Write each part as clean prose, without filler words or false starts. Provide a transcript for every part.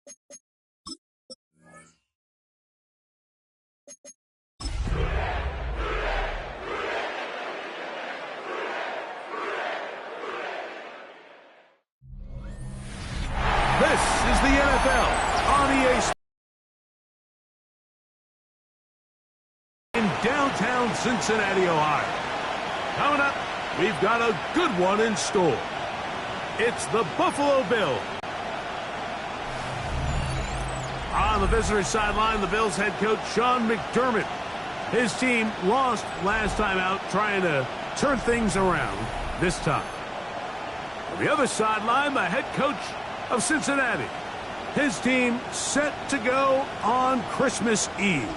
This is the NFL on EA in downtown Cincinnati, Ohio. Coming up, we've got a good one in store. It's the Buffalo Bills. On the visitor's sideline, the Bills head coach Sean McDermott. His team lost last time out, trying to turn things around this time. On the other sideline, the head coach of Cincinnati. His team set to go on Christmas Eve.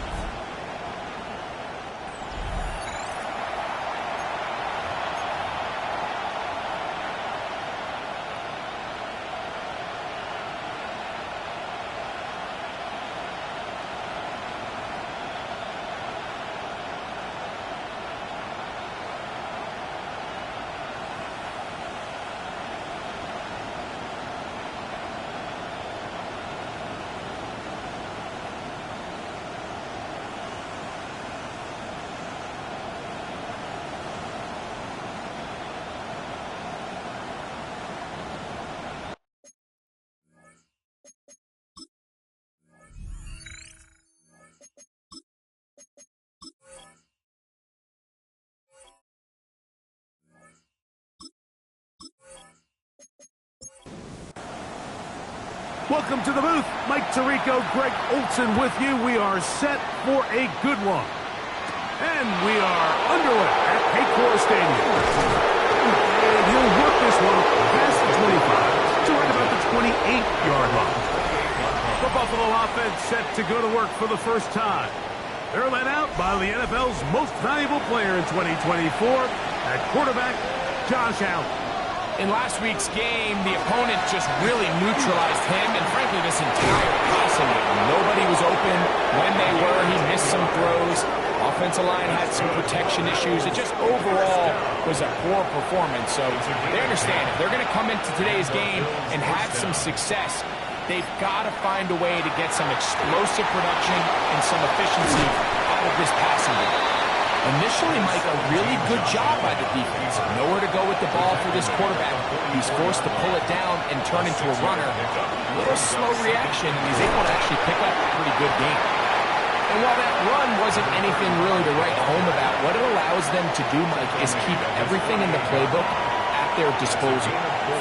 Welcome to the booth. Mike Tirico, Greg Olson with you. We are set for a good one. And we are underway at Paycor Stadium. And he'll work this one past the 25 to right about the 28-yard line. The Buffalo offense set to go to work for the first time. They're led out by the NFL's most valuable player in 2024, at quarterback, Josh Allen. In last week's game, the opponent just really neutralized him, and frankly, this entire passing game. Nobody was open. When they were, he missed some throws. Offensive line had some protection issues. It just overall was a poor performance. So they understand if they're going to come into today's game and have some success, they've got to find a way to get some explosive production and some efficiency out of this passing game. Initially, Mike, a really good job by the defense. Nowhere to go with the ball for this quarterback. He's forced to pull it down and turn into a runner. A little slow reaction. He's able to actually pick up a pretty good game. And while that run wasn't anything really to write home about, what it allows them to do, Mike, is keep everything in the playbook at their disposal.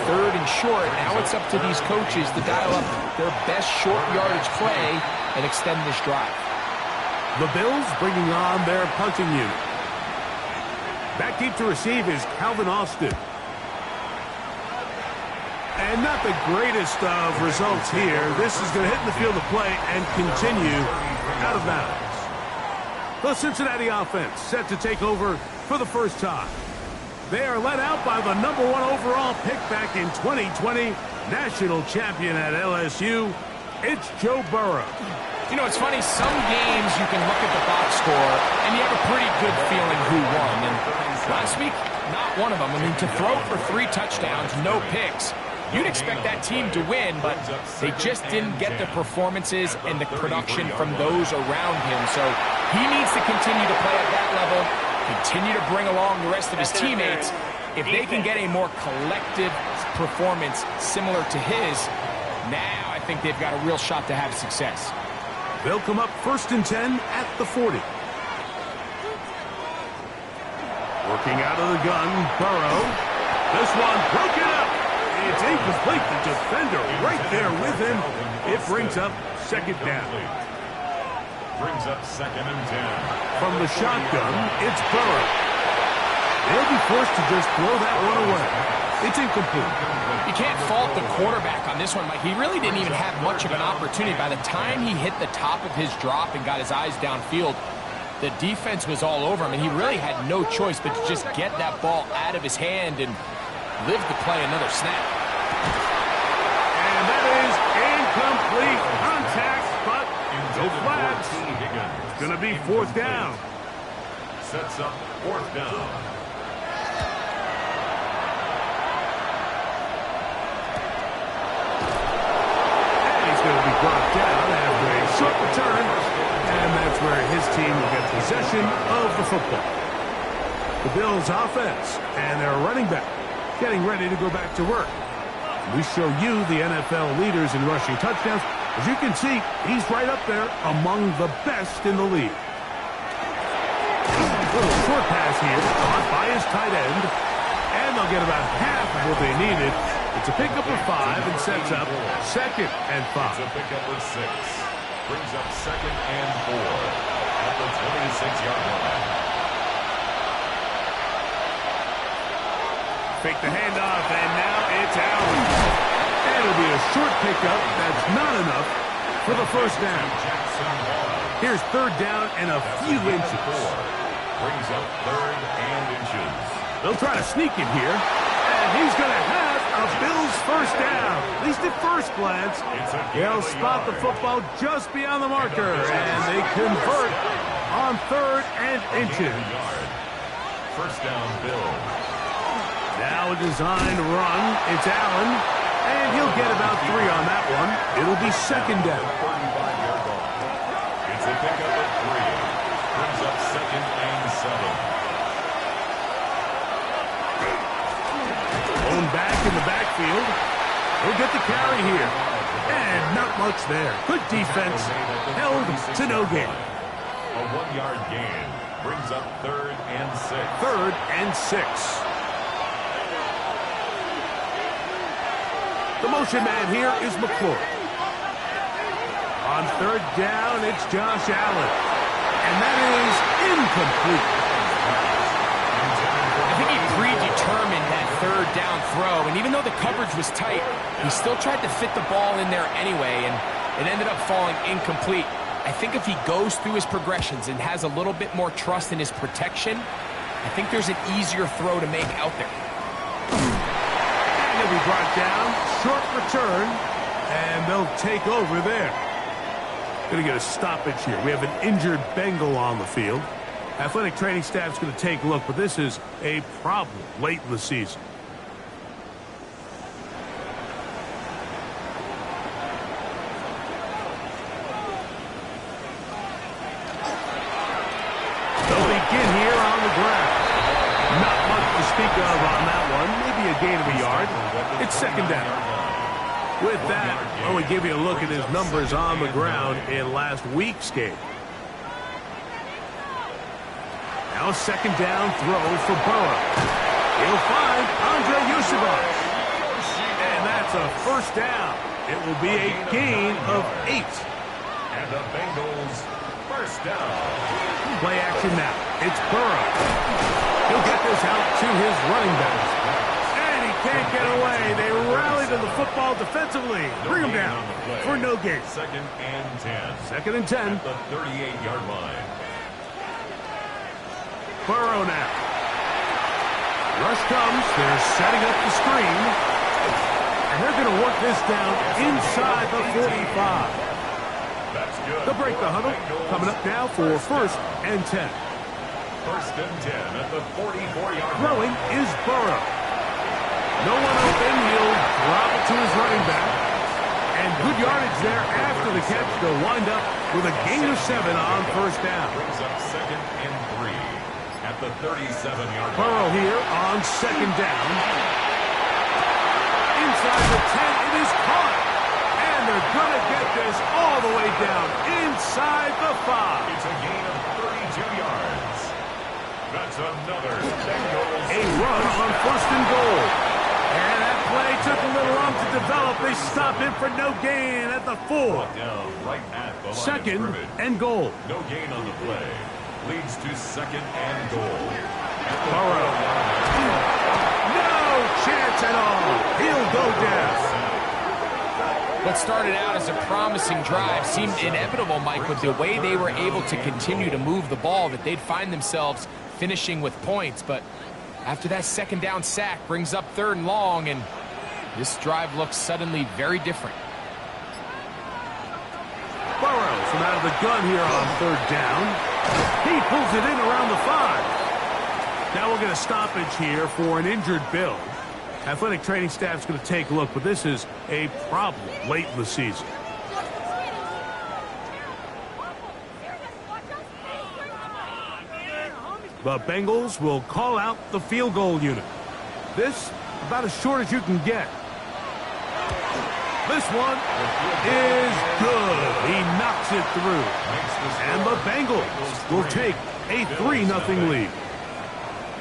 Third and short, now it's up to these coaches to dial up their best short yardage play and extend this drive. The Bills bringing on their punting unit. Back deep to receive is Calvin Austin. And not the greatest of results here. This is going to hit in the field of play and continue out of bounds. The Cincinnati offense set to take over for the first time. They are led out by the #1 overall pick back in 2020, national champion at LSU. It's Joe Burrow. You know, it's funny, some games you can look at the box score and you have a pretty good feeling who won. And last week, not one of them. I mean, to throw for 3 touchdowns, no picks, you'd expect that team to win, but they just didn't get the performances and the production from those around him. So he needs to continue to play at that level, continue to bring along the rest of his teammates. If they can get a more collective performance similar to his, now I think they've got a real shot to have success. They'll come up 1st and 10 at the 40. Working out of the gun, Burrow. This one broken up. It's incomplete. The defender right there with him. It brings up 2nd down. Brings up 2nd and 10. From the shotgun, it's Burrow. They'll be forced to just throw that one away. It's incomplete. You can't fault the quarterback on this one, Mike. He really didn't even have much of an opportunity. By the time he hit the top of his drop and got his eyes downfield, the defense was all over him, and he really had no choice but to just get that ball out of his hand and live to play another snap. And that is incomplete contact, but no flags. It's going to be 4th down. Sets up 4th down. going to be brought down after a short return, and that's where his team will get possession of the football. The Bills offense and their running back getting ready to go back to work. We show you the NFL leaders in rushing touchdowns. As you can see, he's right up there among the best in the league. Little short pass here, caught by his tight end, and they'll get about half of what they needed. It's a pickup of 5 and sets up 2nd and 5. It's a pickup of 6. Brings up 2nd and 4 at the 26-yard line. Fake the handoff, and now it's out. It'll be a short pickup. That's not enough for the first down. Here's 3rd down and a few inches. Brings up 3rd and inches. They'll try to sneak it here, and he's going to have a Bills first down. At least at first glance, they'll spot the football just beyond the marker, and they convert on 3rd and inches. First down, Bills. Now a designed run. It's Allen, and he'll get about 3 on that one. It'll be 2nd down. 35-yard ball. It's a pickup of 3. Brings up 2nd and 7. Thrown back in the backfield. He'll get the carry here. And not much there. Good defense. Held to no gain. A 1-yard gain. Brings up 3rd and 6. 3rd and 6. The motion man here is McClure. On 3rd down, it's Josh Allen. And that is incomplete. I think he predetermined that 3rd down throw, and even though the coverage was tight, he still tried to fit the ball in there anyway, and it ended up falling incomplete. I think if he goes through his progressions and has a little bit more trust in his protection, I think there's an easier throw to make out there. And he'll be brought down, short return, and they'll take over there. Going to get a stoppage here. We have an injured Bengal on the field. Athletic training staff's going to take a look, but this is a problem late in the season. They'll begin here on the ground. Not much to speak of on that one. Maybe a gain of a yard. It's 2nd down. With that, well, we give you a look at his numbers on the ground in last week's game. Now 2nd down throw for Burrow. He'll find Andre Yusufov. And that's a first down. It will be a gain of 8. And the Bengals first down. Play action now. It's Burrow. He'll get this out to his running back. And he can't get away. They rally to the football defensively. Bring him down for no gain. 2nd and 10. 2nd and 10. At the 38-yard line. Burrow now. Rush comes. They're setting up the screen. And they're going to work this down inside the 45. That's good. They'll break the huddle. Coming up now for 1st and 10. 1st and 10 at the 44-yard line. Throwing is Burrow. No one open. He'll drop it to his running back. And good yardage there after the catch. They'll wind up with a gain of 7 on 1st down. Brings up 2nd and 3 at the 37-yard line. Burrow here on 2nd down. Inside the 10, it is caught. And they're going to get this all the way down inside the 5. It's a gain of 32 yards. That's another Bengals. A run on 1st and goal. And that play took a little long to develop. They stop him for no gain at the 4. Brought down right at the line of 2nd scrimmage. and goal. No gain on the play. Leads to 2nd and goal. Burrow. No chance at all. He'll go down. What started out as a promising drive seemed inevitable, Mike, with the way they were able to continue to move the ball, that they'd find themselves finishing with points. But after that 2nd down sack brings up 3rd and long, and this drive looks suddenly very different. Burrow from out of the gun here on 3rd down. He pulls it in around the 5. Now we'll get a stoppage here for an injured Bill. Athletic training staff's going to take a look, but this is a problem late in the season. The Bengals will call out the field goal unit. This about as short as you can get. This one is good. He knocks it through. And the Bengals will take a 3-0 lead.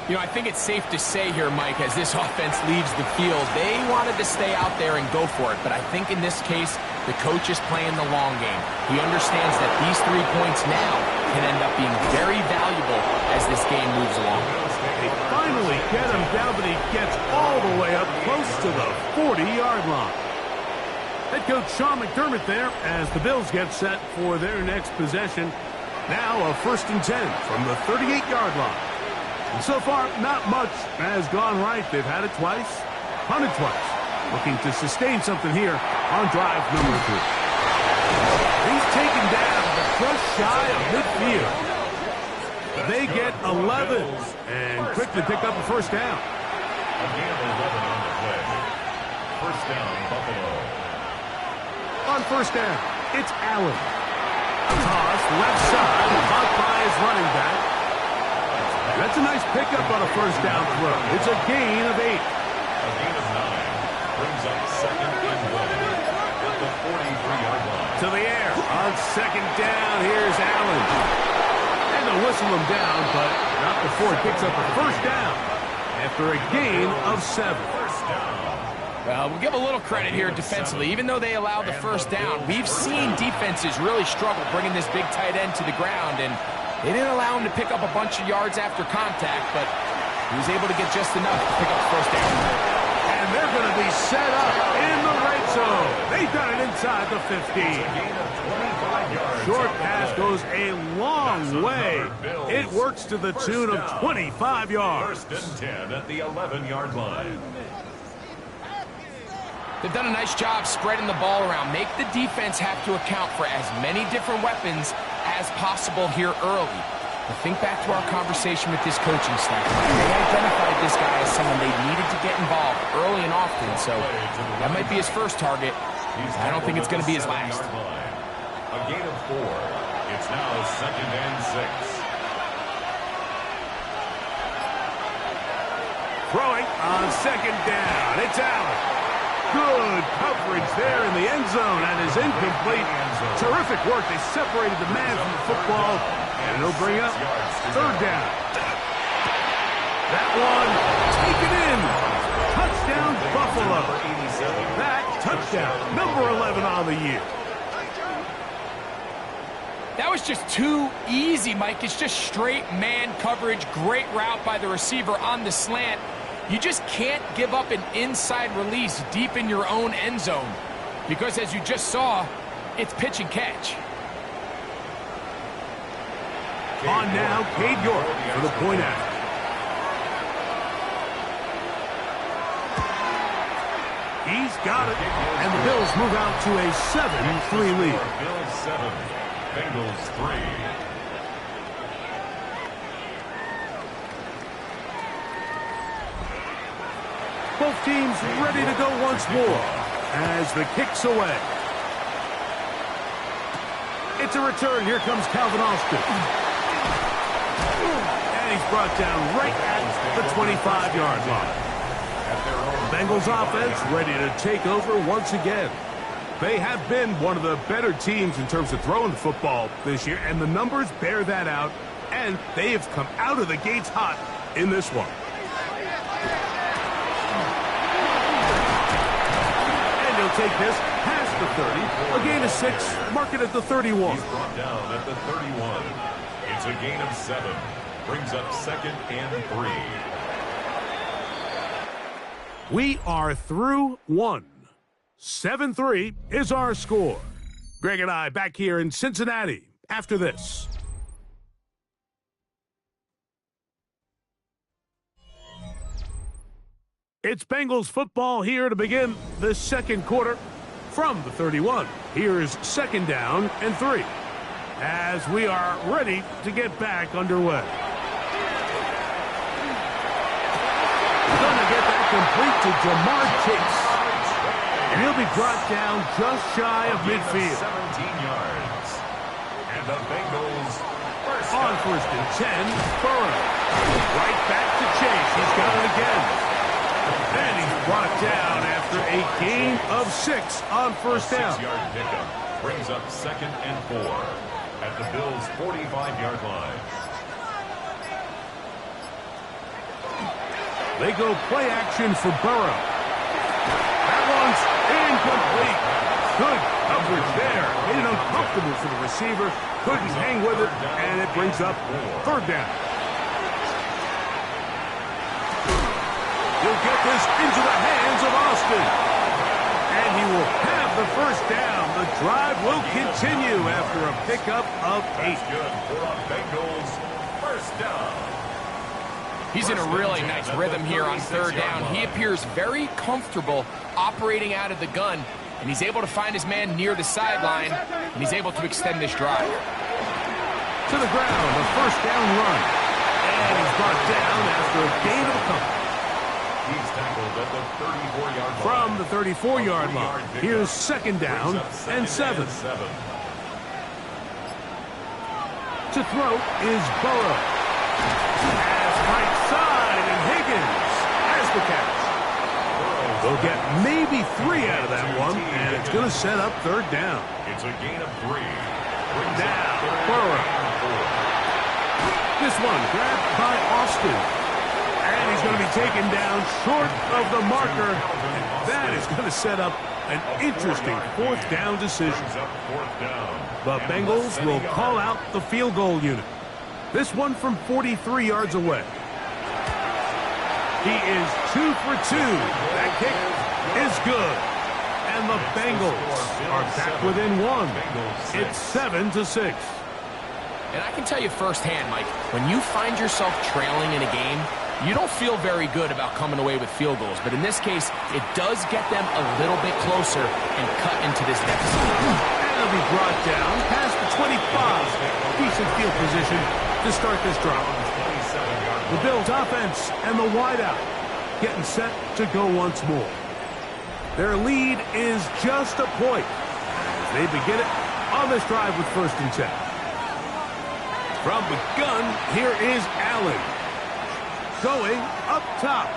You know, I think it's safe to say here, Mike, as this offense leaves the field, they wanted to stay out there and go for it. But I think in this case, the coach is playing the long game. He understands that these 3 points now can end up being very valuable as this game moves along. They finally get him down, but he gets all the way up close to the 40-yard line. Head coach Sean McDermott there as the Bills get set for their next possession. Now a 1st and 10 from the 38-yard line. And so far, not much has gone right. They've had it twice, punted twice. Looking to sustain something here on drive number 3. He's taken down just shy of midfield. They get 11 and quickly pick up a 1st down. A gain of 11 on the play. 1st down, Buffalo. On 1st down, it's Allen. Toss left side, caught by his running back. That's a nice pickup on a 1st down throw. It's a gain of 8. A gain of 9 brings up 2nd and 1 at the 43-yard line. To the air on 2nd down. Here's Allen. And they'll whistle him down, but not before he picks up a 1st down after a gain of 7. Well, we'll give a little credit here defensively. Even though they allowed the 1st down, we've seen defenses really struggle bringing this big tight end to the ground, and they didn't allow him to pick up a bunch of yards after contact, but he was able to get just enough to pick up the 1st down. And they're going to be set up in the red zone. They've done it inside the 15. Short pass goes a long way. It works to the tune of 25 yards. 1st and 10 at the 11-yard line. They've done a nice job spreading the ball around. Make the defense have to account for as many different weapons as possible here early. But think back to our conversation with this coaching staff. They identified this guy as someone they needed to get involved early and often, so that might be his first target. I don't think it's going to be his last. A gain of 4. It's now 2nd and 6. Throwing on 2nd down. It's Allen. Good coverage there in the end zone and is incomplete. Terrific work. They separated the man from the football, and it'll bring up 3rd down. That one taken in. Touchdown, Buffalo. That touchdown, number 11 on the year. That was just too easy, Mike. It's just straight man coverage. Great route by the receiver on the slant. You just can't give up an inside release deep in your own end zone because, as you just saw, it's pitch and catch. On now, Cade York for the point after. He's got it, and the Bills move out to a 7-3 lead. Bills 7, Bengals 3. Both teams ready to go once more as the kick's away. It's a return. Here comes Calvin Austin. And he's brought down right at the 25-yard line. The Bengals offense ready to take over once again. They have been one of the better teams in terms of throwing the football this year, and the numbers bear that out, and they have come out of the gates hot in this one. Take this past the 30, a gain of 6, mark it at the 31. He's brought down at the 31. It's a gain of 7, brings up 2nd and 3. We are through 1. 7-3 is our score. Greg and I back here in Cincinnati after this. It's Bengals football here to begin the 2nd quarter from the 31. Here's 2nd down and 3 as we are ready to get back underway. Gonna get that complete to Jamar Chase. And he'll be brought down just shy of midfield. 17 yards. And the Bengals on first and 10. Burrow. Right back to Chase. He's got it again. And he's brought down after a gain of 6 on first down. 6-yard pickup brings up 2nd and 4 at the Bills' 45-yard line. They go play action for Burrow. That one's incomplete. Good coverage there. Made it uncomfortable for the receiver. Couldn't hang with it, and it brings up 3rd down. He'll get this into the hands of Austin. And he will have the first down. The drive will continue after a pickup of 8. That's good for a Bengals first down. He's in a really nice rhythm here on 3rd down. He appears very comfortable operating out of the gun, and he's able to find his man near the sideline, and he's able to extend this drive. To the ground, a first down run. And he's brought down after a gain of a couple. He's tackled at the 34-yard line. From the 34-yard line, here's 2nd down and 7. To throw is Burrow. Pass right side, and Higgins has the catch. They'll get maybe 3 out of that one, and it's going to set up 3rd down. It's a gain of 3. Now, Burrow. This one grabbed by Austin. And he's going to be taken down short of the marker. And that is going to set up an interesting 4th down decision. The Bengals will call out the field goal unit. This one from 43 yards away. He is 2 for 2. That kick is good. And the Bengals are back within 1. It's 7-6. And I can tell you firsthand, Mike, when you find yourself trailing in a game, you don't feel very good about coming away with field goals. But in this case, it does get them a little bit closer and cut into this deficit. And it'll be brought down past the 25. Decent field position to start this drive. The Bills offense and the wideout getting set to go once more. Their lead is just a point as they begin it on this drive with 1st and 10. From the gun, here is Allen. Going up top.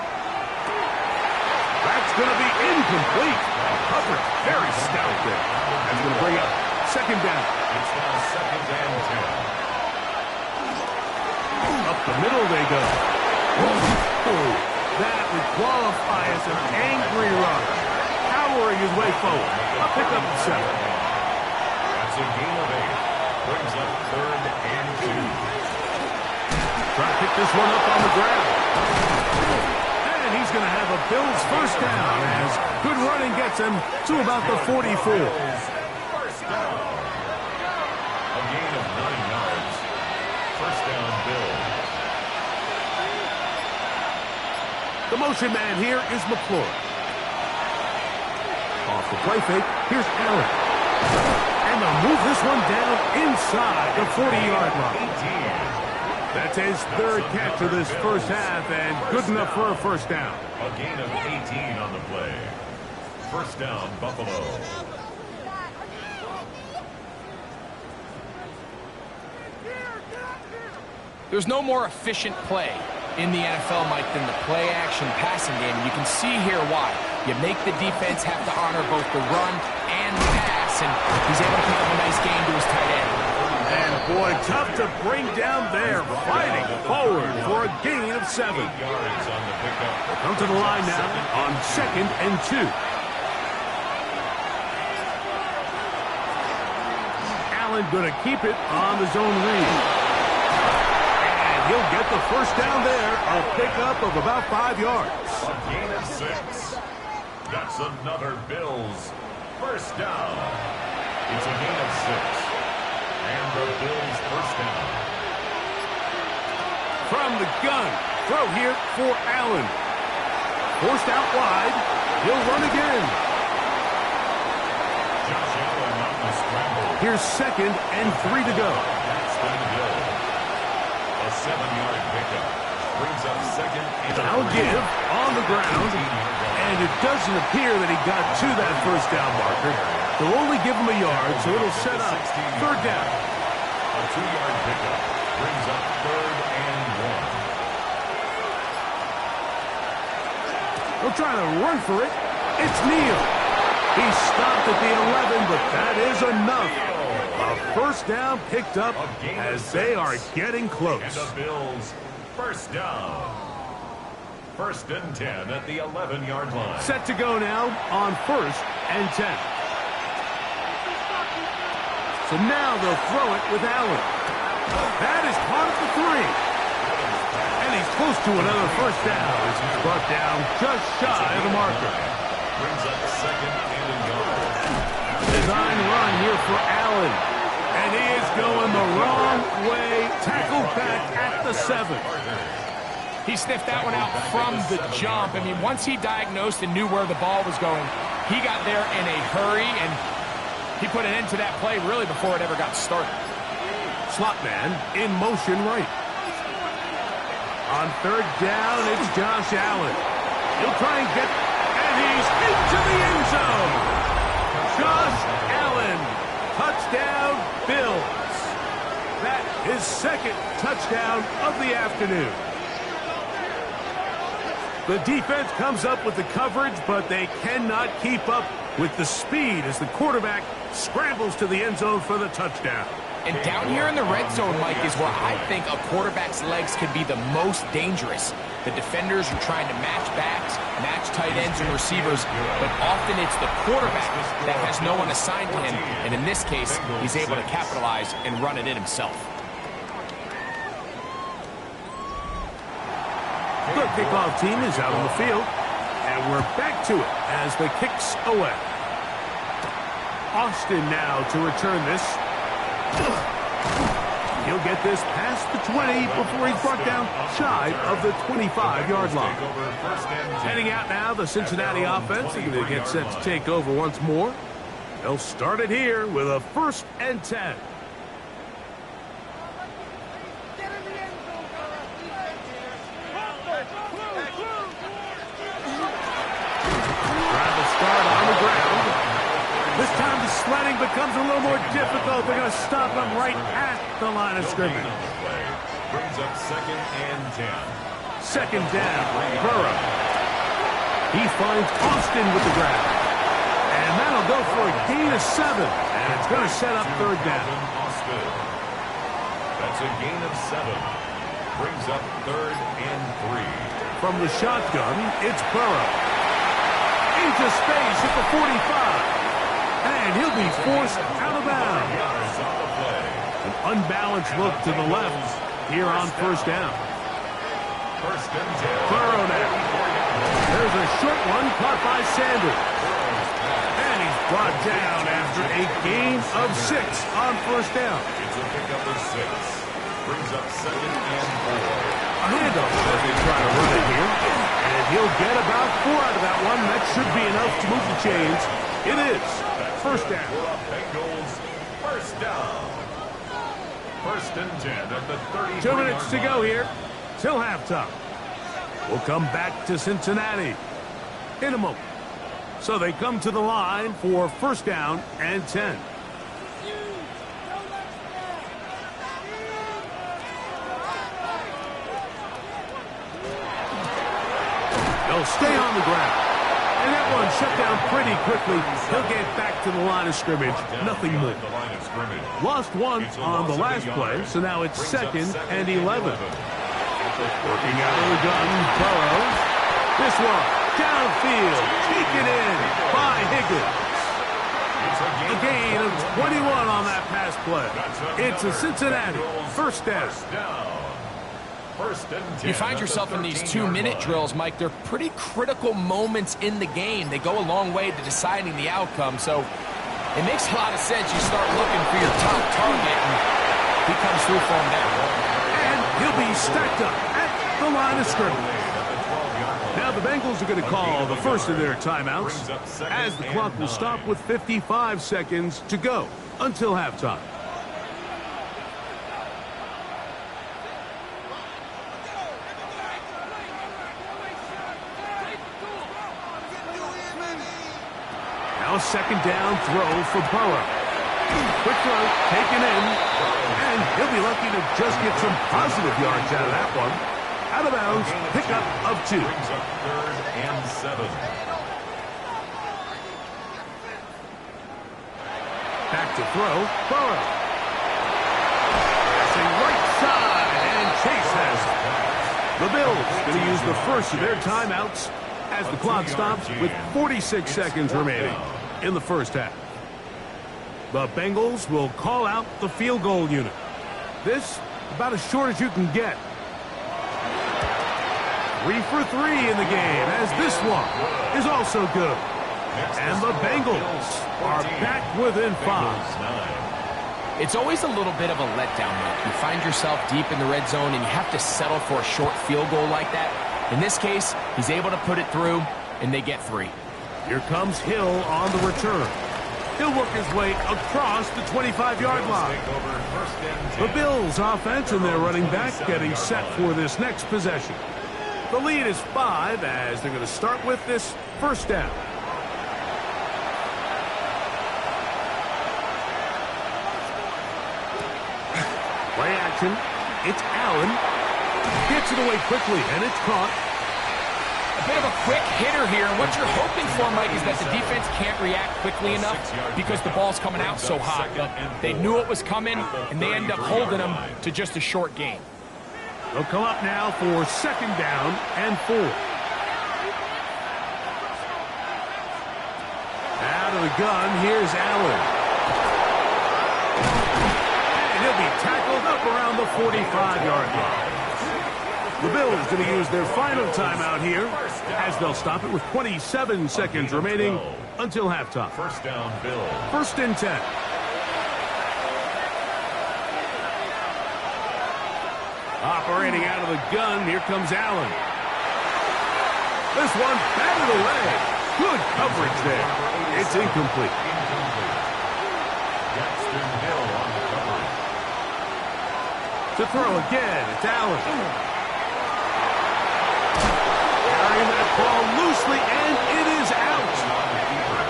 That's going to be incomplete. Coverage very stout there. That's going to bring up 2nd down. It's now 2nd and 10. Up the middle they go. Oh, that would qualify as an angry run. Powering his way forward. A pickup of 7. That's a gain of 8. Brings up 3rd and 2. Try to pick this one up on the ground. And he's going to have a Bills first down as good running gets him to about the 44. First down. A gain of 9 yards. First down, Bills. The motion man here is McClure. Off the play fake, here's Allen. And they'll move this one down inside the 40-yard line. That's his 3rd catch of this first half, and good enough for a first down. A gain of 18 on the play. First down, Buffalo. There's no more efficient play in the NFL, Mike, than the play-action passing game. And you can see here why. You make the defense have to honor both the run and the pass, and he's able to pick up a nice gain to his tight end. And boy, tough to bring down there, fighting forward for a gain of 7. 8 yards on the pickup. Come to the line now on 2nd and 2. Allen going to keep it on the zone read. And he'll get the first down there, a pickup of about 5 yards. A gain of 6. That's another Bills first down. It's a gain of 6. And the Bills first down. From the gun, throw here for Allen. Forced out wide. He'll run again. Josh Allen on the scramble. Here's 2nd and 3 to go. That's going to go. A 7-yard pickup. Brings up 2nd and 3. I'll give on the ground. And it doesn't appear that he got to that first down marker. They'll only give him a yard, so it'll set up 3rd down. A 2-yard pickup brings up He'll try to run for it. It's Neal. He stopped at the 11, but that is enough. A first down picked up as they are getting close. And the Bills, first down. First and 10 at the 11-yard line. Set to go now on first and 10. So now they'll throw it with Allen. That is caught at the 3. And he's close to another first down as he's brought down just shy of the marker. Brings up second and goal. Design run here for Allen. And he is going the wrong way. Tackled back at the 7. He sniffed that one out from the jump. I mean, once he diagnosed and knew where the ball was going, he got there in a hurry, and he put an end to that play really before it ever got started. Slot man in motion right. On third down, it's Josh Allen. He'll try and get, and he's into the end zone. Josh Allen, touchdown Bills. That is second touchdown of the afternoon. The defense comes up with the coverage, but they cannot keep up with the speed as the quarterback scrambles to the end zone for the touchdown. And down here in the red zone, Mike, is where I think a quarterback's legs can be the most dangerous. The defenders are trying to match backs, match tight ends and receivers, but often it's the quarterback that has no one assigned to him, and in this case, he's able to capitalize and run it in himself. The kickoff team is out on the field, and we're back to it as the kick's away. Austin now to return this. He'll get this past the 20 before he's brought down shy of the 25-yard line. Heading out now, the Cincinnati offense are going to get set to take over once more. They'll start it here with a first and 10. This time the sledding becomes a little more difficult. They're going to stop him right at the line of scrimmage. Brings up second and 10. Second down, Burrow. He finds Austin with the grab. And that'll go for a gain of 7. And it's going to set up third down. Austin. That's a gain of 7. Brings up third and 3. From the shotgun, it's Burrow. Into space at the 45. And he'll be forced out of bounds. An unbalanced look to the left here on first down. First and 10. Burrow now. There's a short one caught by Sanders. And he's brought down after a gain of 6 on first down. It's a pickup of 6. Brings up second and 4. A handoff as they try to run it here. And he'll get about 4 out of that one. That should be enough to move the chains. It is. First down. Bengals, first down. First and 10 at the 30. 2 minutes to go here till halftime. We'll come back to Cincinnati in a moment. So they come to the line for first down and 10. They'll stay on the ground. And that one shut down pretty quickly. He'll get back to the line of scrimmage. Nothing more. Lost one on the last play, so now it's second and 11. Working out of the gun, Burrow. This one, downfield, taken in by Higgins. A gain of 21 on that pass play. It's a Cincinnati first down. You find yourself in these 2-minute drills, Mike. They're pretty critical moments in the game. They go a long way to deciding the outcome, so it makes a lot of sense. You start looking for your top target, and he comes through for him now. And he'll be stacked up at the line of scrimmage. Now the Bengals are going to call the first of their timeouts as the clock will stop with 55 seconds to go until halftime. Now a second down throw for Burrow. Quick throw, taken in, and he'll be lucky to just get some positive yards out of that one. Out of bounds, pickup of 2. Brings up 3rd and 7. Back to throw. Burrow. Passing right side, and Chase has it. The Bills going to use the first of their timeouts as the clock stops with 46 seconds remaining in the first half. The Bengals will call out the field goal unit. This about as short as you can get. 3 for 3 in the game, as this one is also good. And the Bengals are back within 5. It's always a little bit of a letdown, Mike. You find yourself deep in the red zone, and you have to settle for a short field goal like that. In this case, he's able to put it through, and they get 3. Here comes Hill on the return. He'll work his way across the 25-yard line. The Bills offense and their running back getting set for this next possession. The lead is 5 as they're going to start with this first down. Play action. It's Allen. Gets it away quickly, and it's caught. A bit of a quick hitter here. What you're hoping for, Mike, is that the defense can't react quickly enough because the ball's coming out so hot. But they knew it was coming, and they end up holding them to just a short gain. They'll come up now for second down and 4. Out of the gun, here's Allen. And he'll be tackled up around the 45-yard line. The Bills going to use their final timeout here as they'll stop it with 27 seconds remaining until halftime. First down, Bill. 1st and 10. Operating out of the gun, here comes Allen. This one batted away. Good coverage there. It's incomplete. Jackson Hill on the coverage. To throw again, it's Allen. Carrying that ball loosely, and it is out.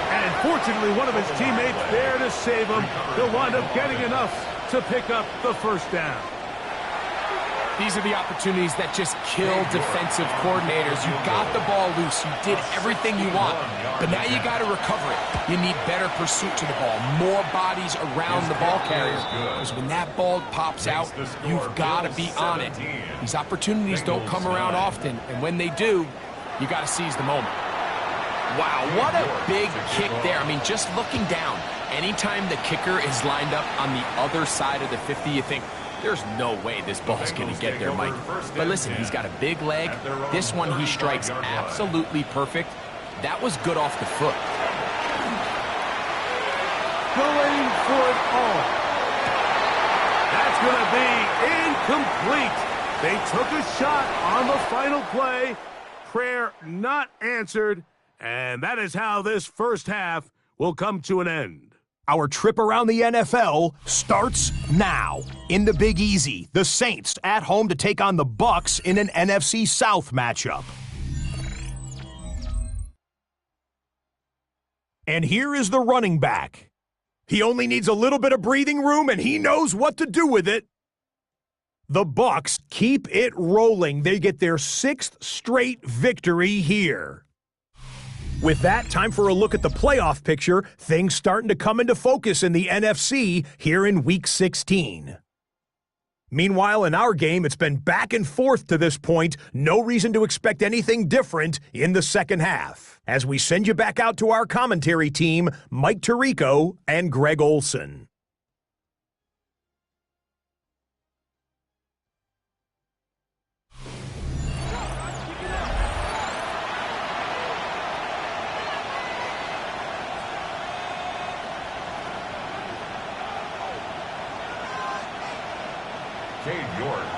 And fortunately, one of his teammates there to save him. He'll wind up getting enough to pick up the first down. These are the opportunities that just kill defensive coordinators. You got the ball loose. You did everything you want. But now you got to recover it. You need better pursuit to the ball. More bodies around the ball carrier. Because when that ball pops out, you've got to be on it. These opportunities don't come around often. And when they do, you got to seize the moment. Wow, what a big kick there. I mean, just looking down, anytime the kicker is lined up on the other side of the 50, you think, there's no way this ball's going to get there, Mike. But listen, he's got a big leg. This one he strikes absolutely perfect. That was good off the foot. Going for it all. That's going to be incomplete. They took a shot on the final play. Prayer not answered. And that is how this first half will come to an end. Our trip around the NFL starts now. In the Big Easy, the Saints at home to take on the Bucs in an NFC South matchup. And here is the running back. He only needs a little bit of breathing room, and he knows what to do with it. The Bucs keep it rolling. They get their 6th straight victory here. With that, time for a look at the playoff picture. Things starting to come into focus in the NFC here in Week 16. Meanwhile, in our game, it's been back and forth to this point. No reason to expect anything different in the second half. As we send you back out to our commentary team, Mike Tirico and Greg Olson.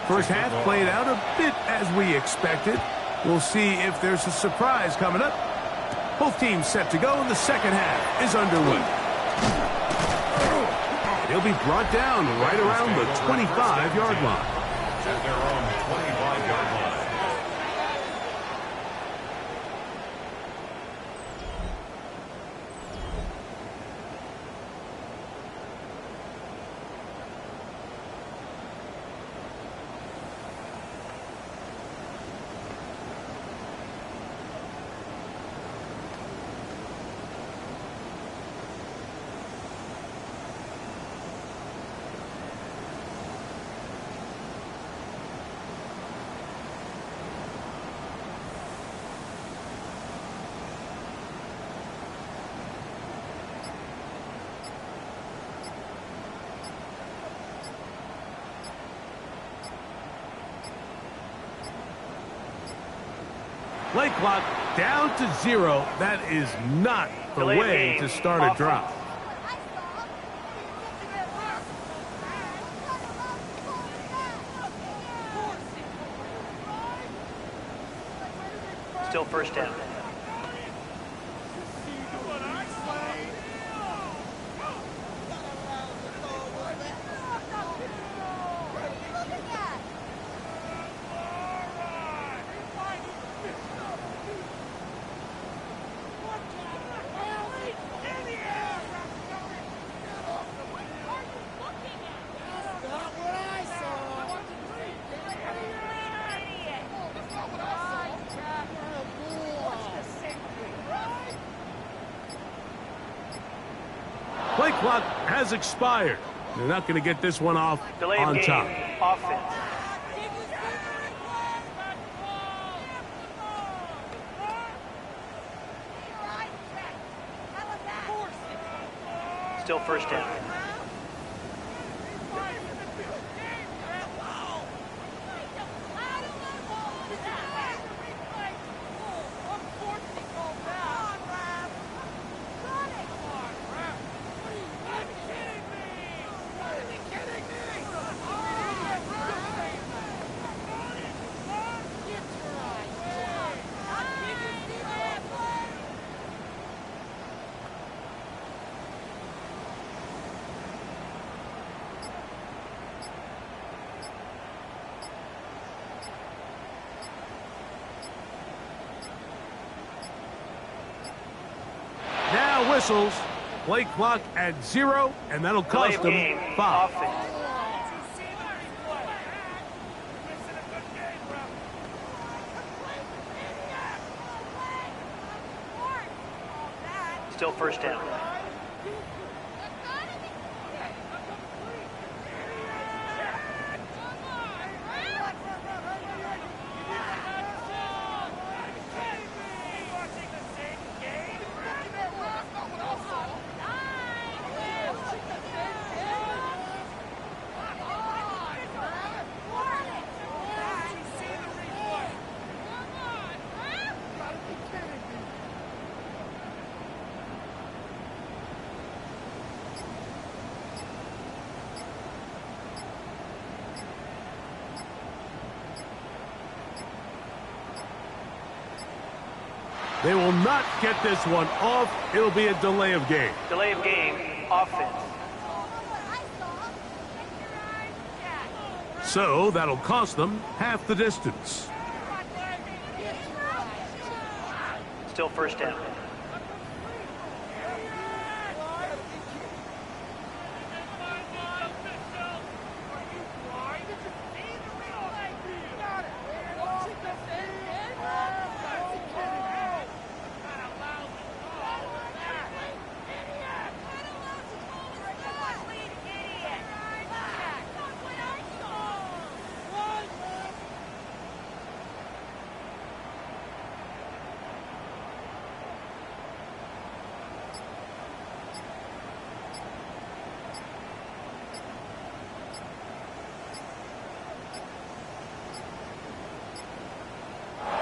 First half played out a bit as we expected. We'll see if there's a surprise coming up. Both teams set to go, and the second half is underway. He'll be brought down right around the 25-yard line. At their own 25-yard line. Play clock down to 0. That is not the Delay of way game. to start a Offense. drive. Still first down. Play clock has expired. They're not going to get this one off Delay of on game. top. Offense. Still first down. Now whistles. Play clock at 0, and that'll Delay cost of them game. 5. Offense. Still first down. They will not get this one off. It'll be a delay of game. Delay of game. Offense. So that'll cost them half the distance. Still first down.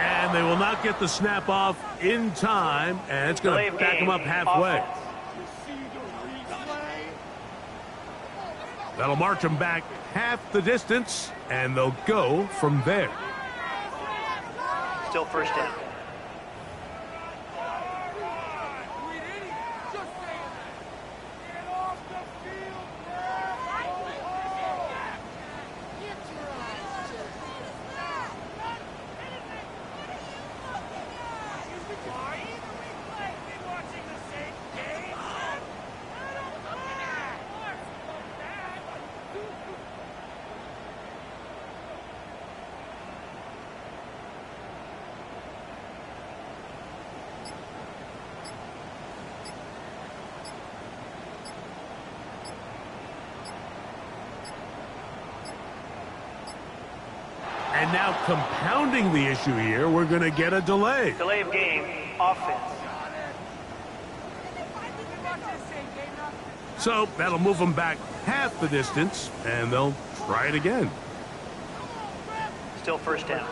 And they will not get the snap off in time, and it's going to back them up halfway. Offense. That'll march them back half the distance, and they'll go from there. Still first down. And now compounding the issue here, we're going to get a delay. Delay of game. Offense. So that'll move them back half the distance, and they'll try it again. Still first down.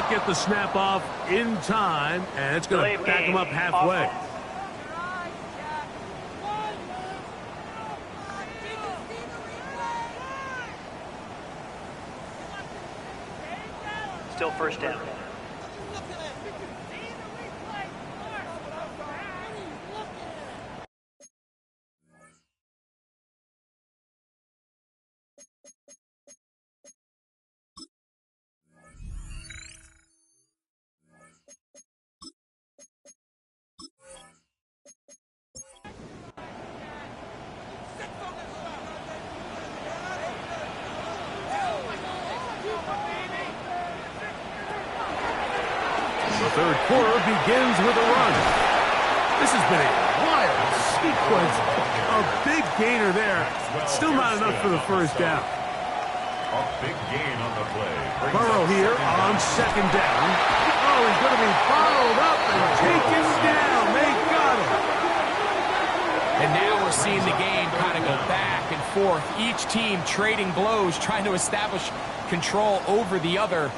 not get the snap off in time, and it's going to back him up halfway. Offense. Still first down. The third quarter begins with a run. This has been a wild sequence. A big gainer there. Still not enough for the first down. A big gain on the play. Burrow here on second down. Oh, he's going to be followed up and taken down. They got him. And now we're seeing the game kind of go back and forth. Each team trading blows, trying to establish control over the other.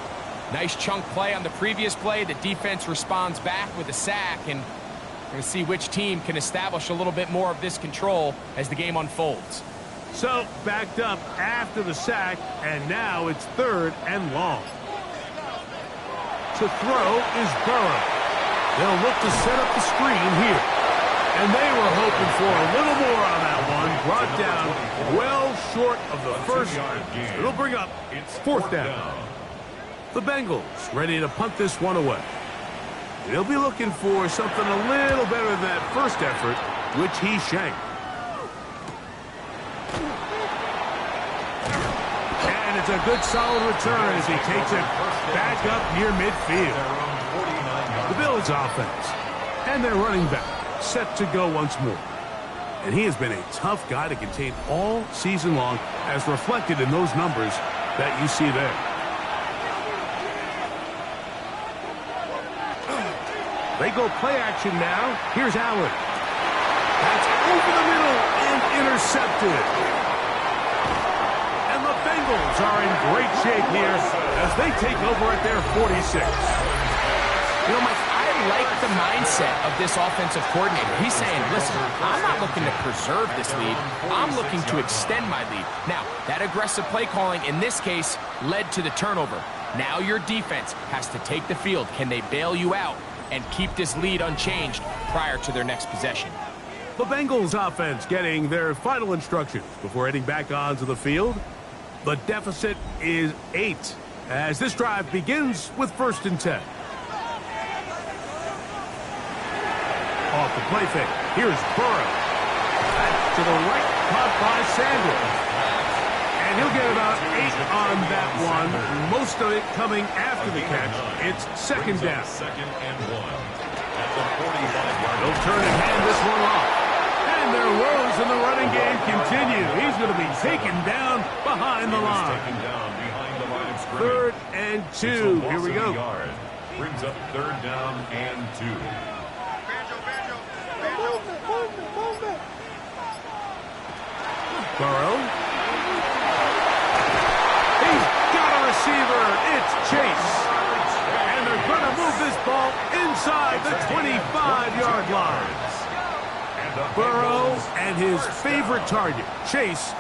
Nice chunk play on the previous play. The defense responds back with a sack, and we're going to see which team can establish a little bit more of this control as the game unfolds. So, backed up after the sack, and now it's third and long. To throw is Burrow. They'll look to set up the screen here. And they were hoping for a little more on that one. Brought down well short of the first. It'll bring up fourth down. The Bengals ready to punt this one away. They'll be looking for something a little better than that first effort, which he shanked. And it's a good solid return as he takes it back up near midfield. The Bills offense and their running back set to go once more. And he has been a tough guy to contain all season long, as reflected in those numbers that you see there. They go play action now. Here's Allen. That's over the middle and intercepted. And the Bengals are in great shape here as they take over at their 46. You know, Mike, I like the mindset of this offensive coordinator. He's saying, listen, I'm not looking to preserve this lead. I'm looking to extend my lead. Now, that aggressive play calling in this case led to the turnover. Now your defense has to take the field. Can they bail you out and keep this lead unchanged prior to their next possession? The Bengals offense getting their final instructions before heading back onto the field. The deficit is 8 as this drive begins with 1st and 10. Off the play fake. Here's Burrow. Back to the right, caught by Sanders. And he'll get about 8 on that one. Most of it coming after the catch. It's 2nd down. 2nd and 1. At the 45-yard. They'll turn and hand this one off. And their woes in the running game continue. He's going to be taken down behind the line. Taken down behind the line of scrimmage. 3rd and 2. Here we go. Brings up 3rd down and 2. Burrow. He's got a receiver. It's Chase. And they're going to move this ball inside the 25-yard line. Burrow and his favorite target, Chase,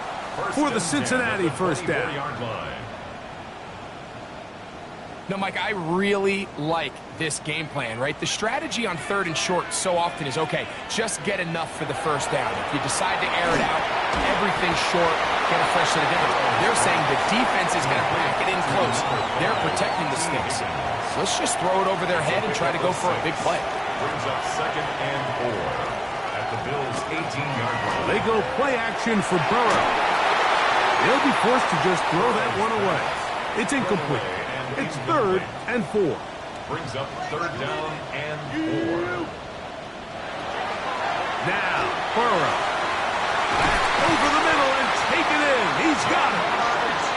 for the Cincinnati first down. No, Mike, I really like this game plan, right? The strategy on 3rd and short so often is, okay, just get enough for the first down. If you decide to air it out, everything short, get a fresh set of difference. They're saying the defense is going to back it in close. They're protecting the sticks. Let's just throw it over their head and try to go for a big play. Brings up 2nd and 4 at the Bills' 18-yard line. They go play action for Burrow. They'll be forced to just throw that one away. It's incomplete. It's 3rd and 4. Brings up 3rd down and 4. Now, Burrow. Back over the middle and take it in. He's got it.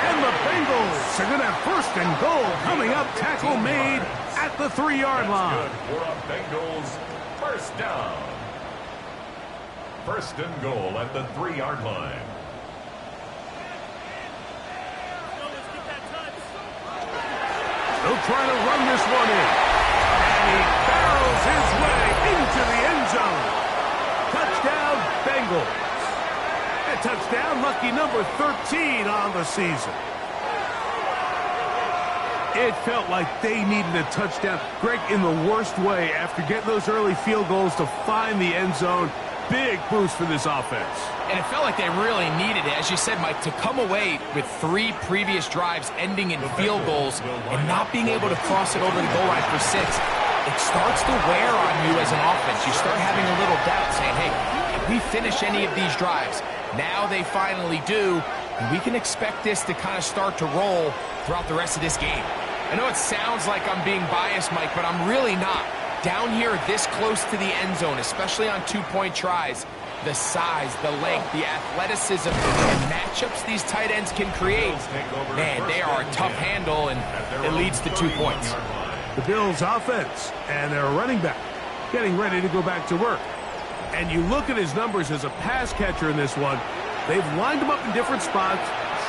And the Bengals are going to have 1st and goal coming up. Tackle made at the 3-yard line. For a Bengals 1st down. 1st and goal at the 3-yard line. He'll try to run this one in. And he barrels his way into the end zone. Touchdown, Bengals. A touchdown, lucky number 13 on the season. It felt like they needed a touchdown. Greg, in the worst way, after getting those early field goals to find the end zone. Big boost for this offense. And it felt like they really needed it. As you said, Mike, to come away with 3 previous drives ending in field goals and not being able to cross it over the goal line for 6, it starts to wear on you as an offense. You start having a little doubt saying, hey, can we finish any of these drives? Now they finally do, and we can expect this to kind of start to roll throughout the rest of this game. I know it sounds like I'm being biased, Mike, but I'm really not. Down here this close to the end zone, especially on 2-point tries, the size, the length, the athleticism, and matchups these tight ends can create, man, they are a tough handle, and it leads to 2 points. The Bills offense and their running back getting ready to go back to work. And you look at his numbers as a pass catcher in this one. They've lined him up in different spots,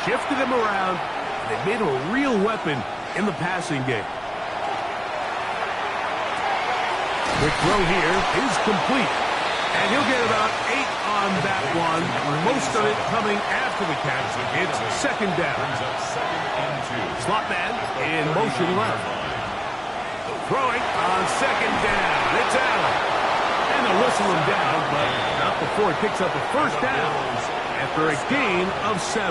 shifted him around, and they've made him a real weapon in the passing game. The throw here is complete. And he'll get about 8 on that one, most of it coming after the catch. It's second down. Slot man in motion left. Throwing on second down. It's Allen. And they'll whistle him down, but not before he picks up a first down after a gain of 7.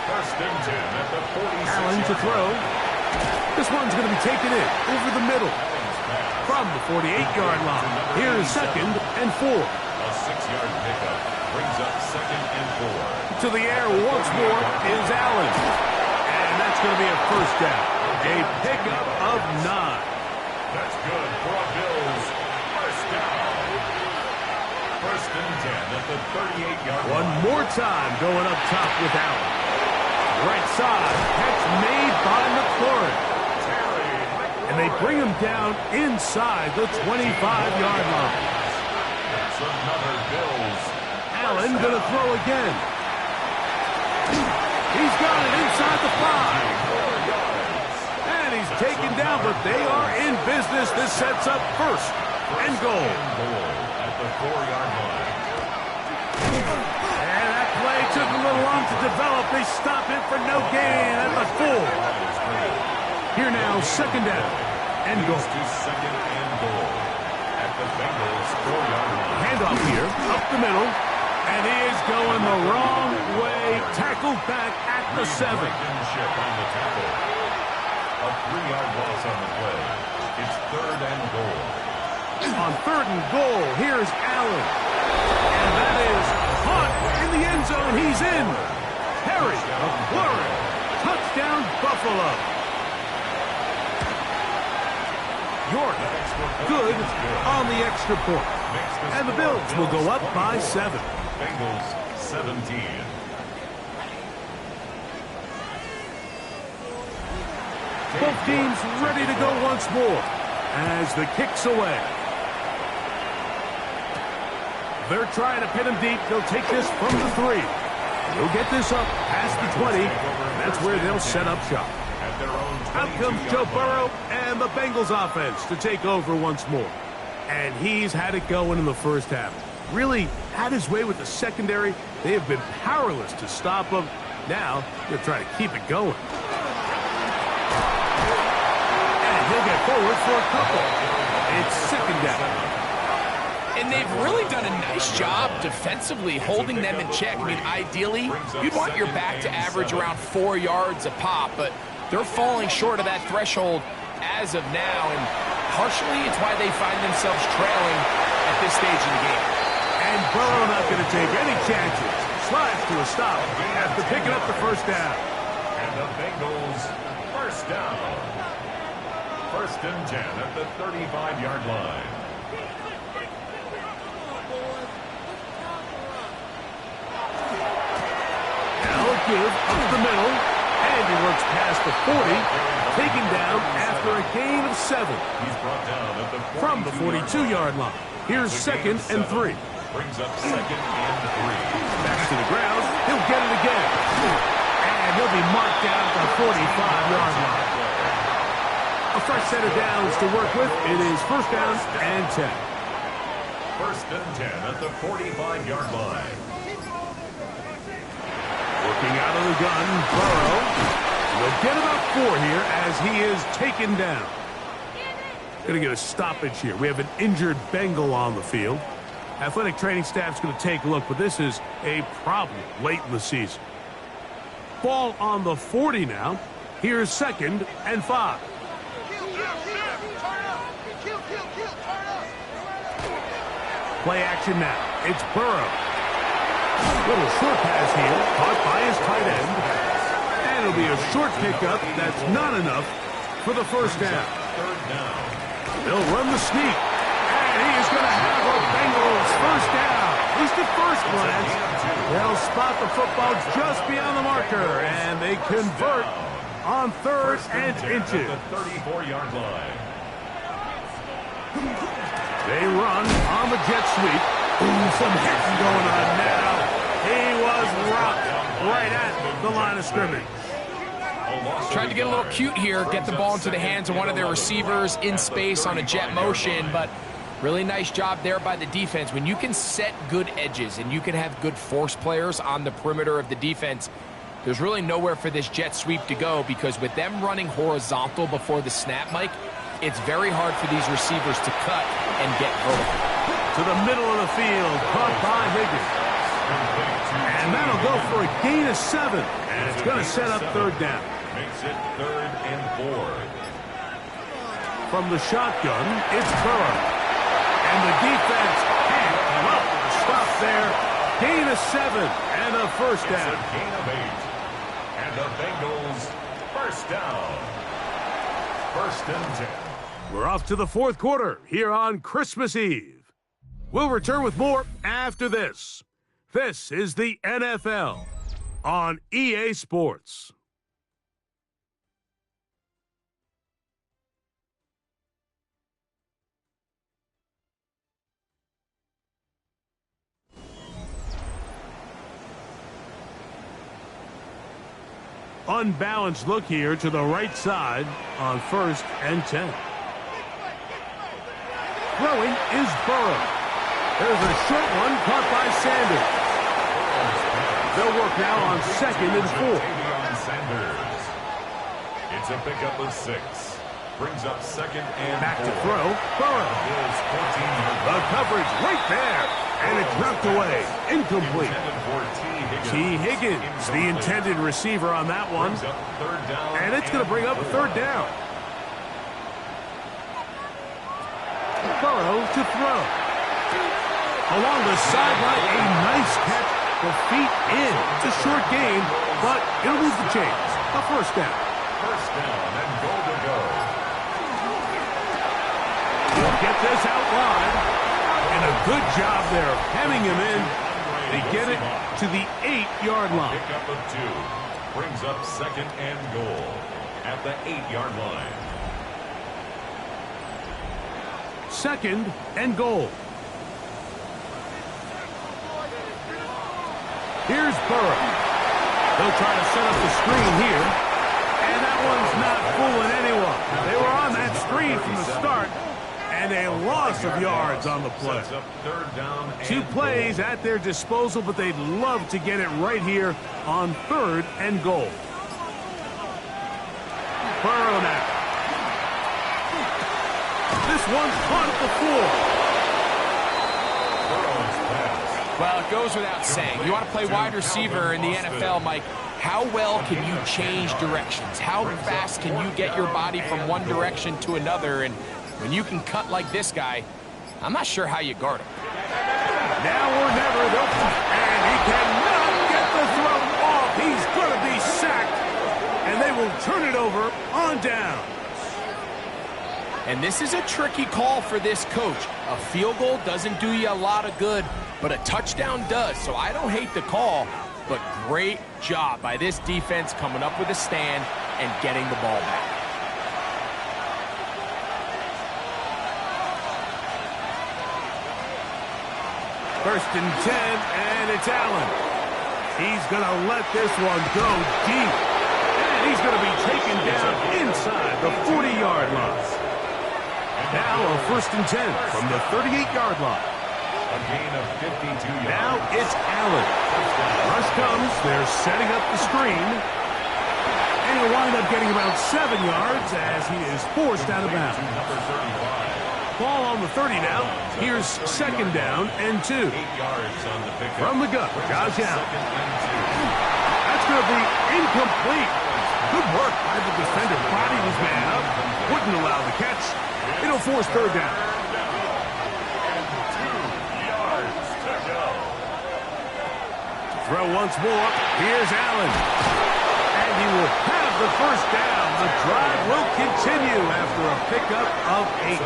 First and 10 at the 46. Allen to throw. This one's going to be taken in over the middle from the 48-yard line. Here's second and 4. A 6-yard pickup brings up second and 4. To the air once more is Allen. And that's going to be a first down. A pickup of 9. That's good for a Bills first down. First and 10 at the 38-yard line. One more time going up top with Allen. Right side, catch made by McLaurin. And they bring him down inside the 25-yard line. That's another Bills. Allen going to throw again. He's got it inside the 5. And he's taken down, but they are in business. This sets up first and goal. At the 4-yard line. And that play took a little long to develop. They stop it for no gain at the 4. Here now, second down and goal. To second and goal at the Bengals 4-yard line. Handoff here, up the middle, and he is going the wrong way. Tackled back at the 7. Blankenship on the tackle. A 3-yard loss on the play. It's third and goal. On third and goal, here's Allen. And that is caught in the end zone. He's in. Harry McLaurin. Touchdown, Buffalo. York, good on the extra point. And the Bills will go up by 7. Bengals 17. Both teams ready to go once more as the kick's away. They're trying to pin him deep. They'll take this from the 3. They'll get this up past the 20. That's where they'll set up shop. Out comes Joe Burrow and the Bengals offense to take over once more. And he's had it going in the first half. Really had his way with the secondary. They have been powerless to stop him. Now they're trying to keep it going. And he'll get forward for a couple. It's second down. And they've really done a nice job defensively holding them in check. I mean, ideally, you'd want your back to average around 4 yards a pop, but they're falling short of that threshold as of now, and partially it's why they find themselves trailing at this stage of the game. And Burrow not going to take any chances. Slides to a stop after picking up the first down. And the Bengals first down. First and 10 at the 35-yard line. Now a give up the middle. And he works past the 40, taken down after a gain of 7. He's brought down at the From the 42-yard line. Here's second and 3. Brings up second and 3. Back to the ground. He'll get it again. And he'll be marked down at the 45-yard line. fresh set of downs to work with. It is first down and 10. First and 10 at the 45-yard line. Working out of the gun, Burrow. He'll get about 4 here as he is taken down. Going to get a stoppage here. We have an injured Bengal on the field. Athletic training staff's going to take a look, but this is a problem late in the season. Ball on the 40 now. Here's second and 5. Play action now. It's Burrow. Little short pass here, caught by his tight end. And it'll be a short pickup. That's not enough for the first down. Third down. They'll run the sneak. And he is going to have a Bengals first down. At least at first glance. They'll spot the football just beyond the marker. And they convert on third and inches. The 34-yard line. They run on the jet sweep. Ooh, some hitting going on now. He was rocked right at the line of scrimmage. Tried to get a little cute here, get the ball into the hands of one of their receivers in space on a jet motion, but really nice job there by the defense. When you can set good edges and you can have good force players on the perimeter of the defense, there's really nowhere for this jet sweep to go, because with them running horizontal before the snap, Mike, it's very hard for these receivers to cut and get vertical. To the middle of the field, caught by Higgins. And that'll go for a gain of 7. And it's going to set up third down. Makes it 3rd and 4. From the shotgun, it's Burrow. And the defense can't come up with a stop there. Gain of 7 and a first down. It's a gain of 8. And the Bengals first down. First and 10. We're off to the fourth quarter here on Christmas Eve. We'll return with more after this. This is the NFL on EA Sports. Unbalanced look here to the right side on first and 10. Throwing is Burrow. There's a short one caught by Sanders. They'll work now on second and 4. Sanders. It's a pickup of 6. Brings up second and Back 4. to throw. Burrow. Bills 14. The coverage right there. And it's knocked away. Incomplete. T. Higgins, the intended receiver on that one. And it's going to bring up third down. Burrow to throw. Along the sideline, a nice catch. The feet in. It's a short game, but it'll move the chains. A first down. First down and goal to go. He'll get this out wide. And a good job there of hemming him in. They get it to the 8-yard line. Pickup of 2. Brings up second and goal at the 8-yard line. Second and goal. Here's Burrow. They'll try to set up the screen here. And that one's not fooling anyone. They were on that screen from the start. And a loss of yards on the play. Sets up third down and 2 plays at their disposal, but they'd love to get it right here on third and goal. Burrow now. This one's caught at the floor. Well, it goes without saying. You want to play wide receiver in the NFL, Mike, how well can you change directions? How fast can you get your body from one direction to another? And when you can cut like this guy, I'm not sure how you guard him. Now or never, and he cannot get the throw off. He's going to be sacked, and they will turn it over on down. And this is a tricky call for this coach. A field goal doesn't do you a lot of good, but a touchdown does. So I don't hate the call, but great job by this defense coming up with a stand and getting the ball back. First and 10, and it's Allen. He's going to let this one go deep. And And he's going to be taken down inside the 40-yard line. Now a 1st and 10 from the 38-yard line. A gain of 52 yards. Now it's Allen. Rush comes. They're setting up the screen. And he'll wind up getting about 7 yards as he is forced out of bounds. Ball on the 30 now. Here's 2nd down and 2. 8 yards on the pickup. From the gun, Josh Allen. That's going to be incomplete. Good work by the defender. Bodied his man up. Wouldn't allow the catch. It'll force 3rd down. Throw once more. Here's Allen. And he will have the 1st down. The drive will continue after a pickup of 8.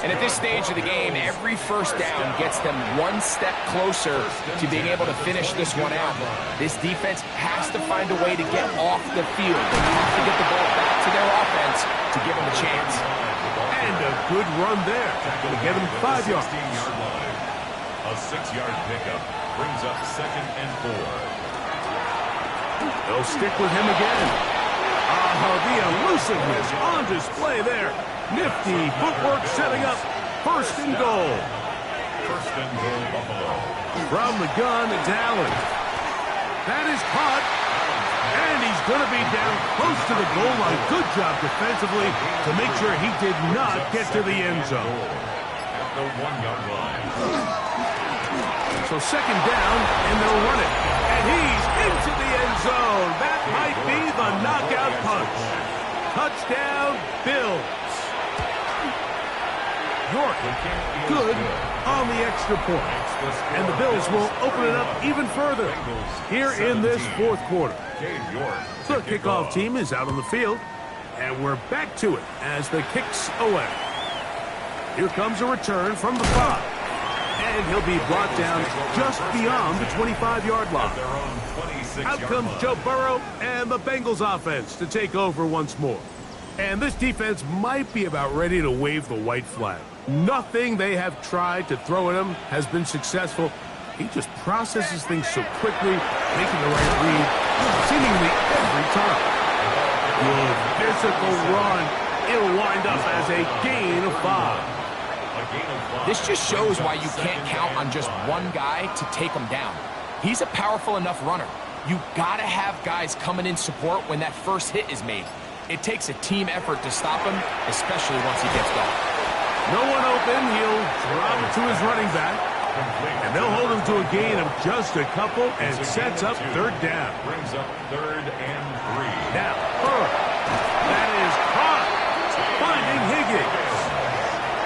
And at this stage of the game, every 1st down gets them one step closer to being able to finish this one out. This defense has to find a way to get off the field. They have to get the ball back to their offense to give them a chance. And a good run there. Going to get him 5 yards. A 6-yard pickup brings up 2nd and 4. They'll stick with him again. The elusiveness on display there. Nifty footwork setting up 1st and goal. 1st and goal, Buffalo. From the gun, it's Allen. That is caught. And he's going to be down close to the goal line. Good job defensively to make sure he did not get to the end zone. At the 1-yard line. So 2nd down, and they'll run it. And he's into the end zone. That might be the knockout punch. Touchdown, Bills. York, good on the extra point. And the Bills will open it up even further here in this 4th quarter. The kickoff team is out on the field, and we're back to it as the kicks away. Here comes a return from the 5. And he'll be brought down just beyond the 25-yard line. Out comes Joe Burrow and the Bengals offense to take over once more. And this defense might be about ready to wave the white flag. Nothing they have tried to throw at him has been successful. He just processes things so quickly, making the right read seemingly every time. Good physical run. It'll wind up as a gain of 5. This just shows why you can't count on just one guy to take him down. He's a powerful enough runner. You gotta have guys coming in support when that first hit is made. It takes a team effort to stop him, especially once he gets going. No one open. He'll drop it to his running back. And they'll hold him to a gain of just a couple and sets up 3rd down. Brings up 3rd and 3. Now, that is caught. Finding Higgins.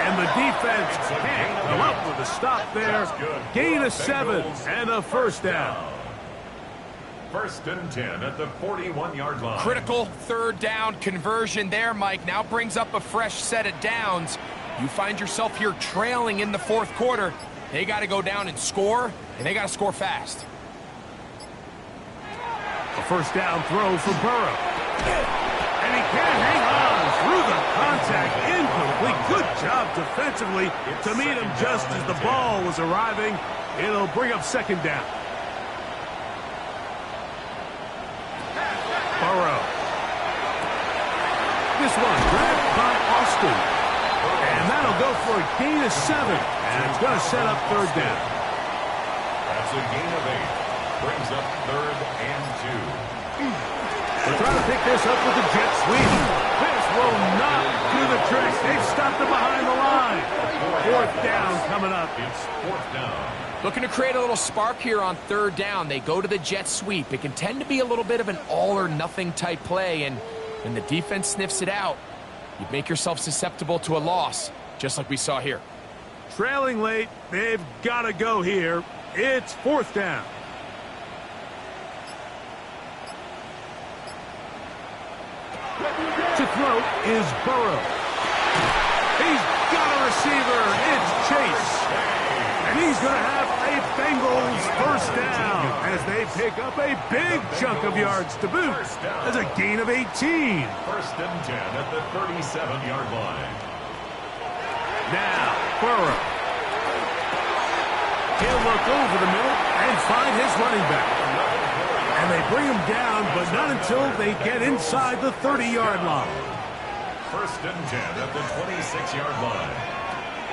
And the defense can't come up with a stop there. Gain of 7 and a 1st down. 1st and 10 at the 41-yard line. Critical 3rd down conversion there, Mike. Now brings up a fresh set of downs. You find yourself here trailing in the 4th quarter. They got to go down and score, and they got to score fast. A 1st down throw for Burrow. And he can't hang on through the contact. Incomplete. Good job defensively to meet him just as the ball was arriving. It'll bring up 2nd down. Burrow. This one grabbed by Austin. And that'll go for a gain of 7. And it's going to set up 3rd down. That's a gain of 8. Brings up 3rd and 2. They're trying to pick this up with the jet sweep. This will not do the trick. They've stopped him behind the line. 4th down coming up. It's 4th down. Looking to create a little spark here on 3rd down. They go to the jet sweep. It can tend to be a little bit of an all-or-nothing type play, and when the defense sniffs it out, you make yourself susceptible to a loss, just like we saw here. Trailing late, they've got to go here. It's 4th down. To throw is Burrow. He's got a receiver. It's Chase. And he's going to have a Bengals 1st down as they pick up a big chunk of yards to boot as a gain of 18. 1st and 10 at the 37-yard line. Now, Burrow. He'll look over the middle and find his running back. And they bring him down, but not until they get inside the 30-yard line. First and 10 at the 26-yard line.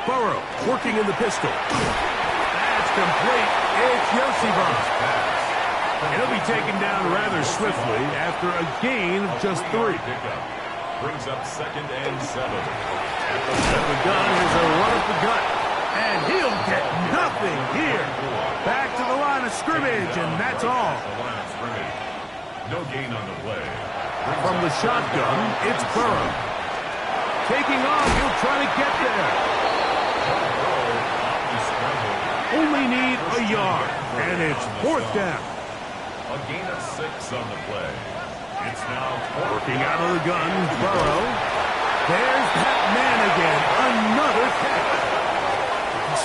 Burrow working in the pistol. That's complete. It's Yoshiba. He'll be taken down rather swiftly after a gain of just 3. Brings up second and 7. The gun is a run up the gut. And he'll get nothing here. Back to the line of scrimmage, and that's all. No gain on the play. From the shotgun, it's Burrow. Taking off, he'll try to get there. Only need a yard, and it's 4th down. A gain of 6 on the play. It's now working out of the gun, Burrow. There's that man again. Another catch.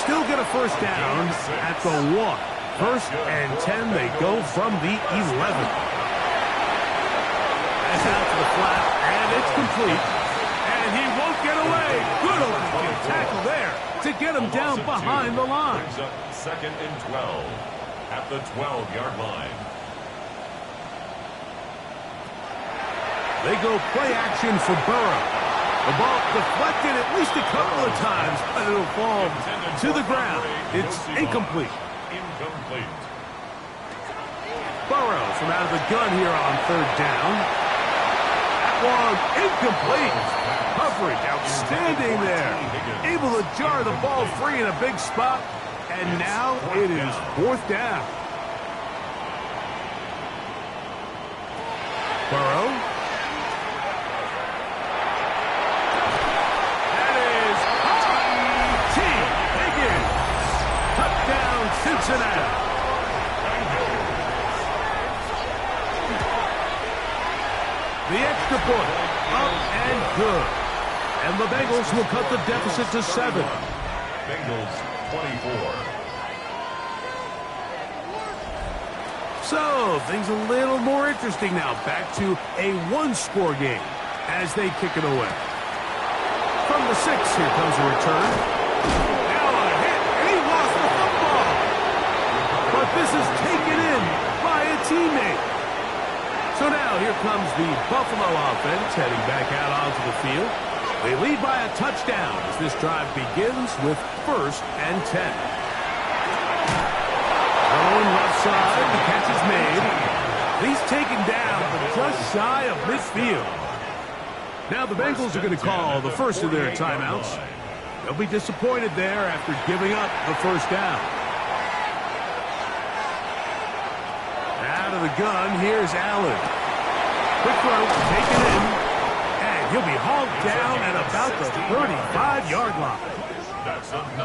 Still get a first down at the 1. 1st and 10, they go from the 11. That's out to the flat, and it's complete. And he won't get away. Good open tackle there to get him down behind the line. Brings up second and 12 at the 12-yard line. They go play action for Burrow. The ball deflected at least a couple of times, but it'll fall to the ground. It's incomplete. Incomplete. Burrow from out of the gun here on 3rd down. That one incomplete. Coverage outstanding there. Able to jar the ball free in a big spot. And now it is 4th down. Burrow. Cincinnati. The extra point, up and good. And the Bengals will cut the deficit to 7. Bengals 24. So, things a little more interesting now. Back to a 1-score game as they kick it away. From the 6, here comes a return. This is taken in by a teammate. So now here comes the Buffalo offense heading back out onto the field. They lead by a touchdown as this drive begins with 1st and 10. Thrown left side, the catch is made. He's taken down, but just shy of midfield. Now the Bengals are going to call the first of their timeouts. They'll be disappointed there after giving up the first down. Out of the gun, here's Allen. Quick throw, taken in, and he'll be hauled down at about the 35-yard line.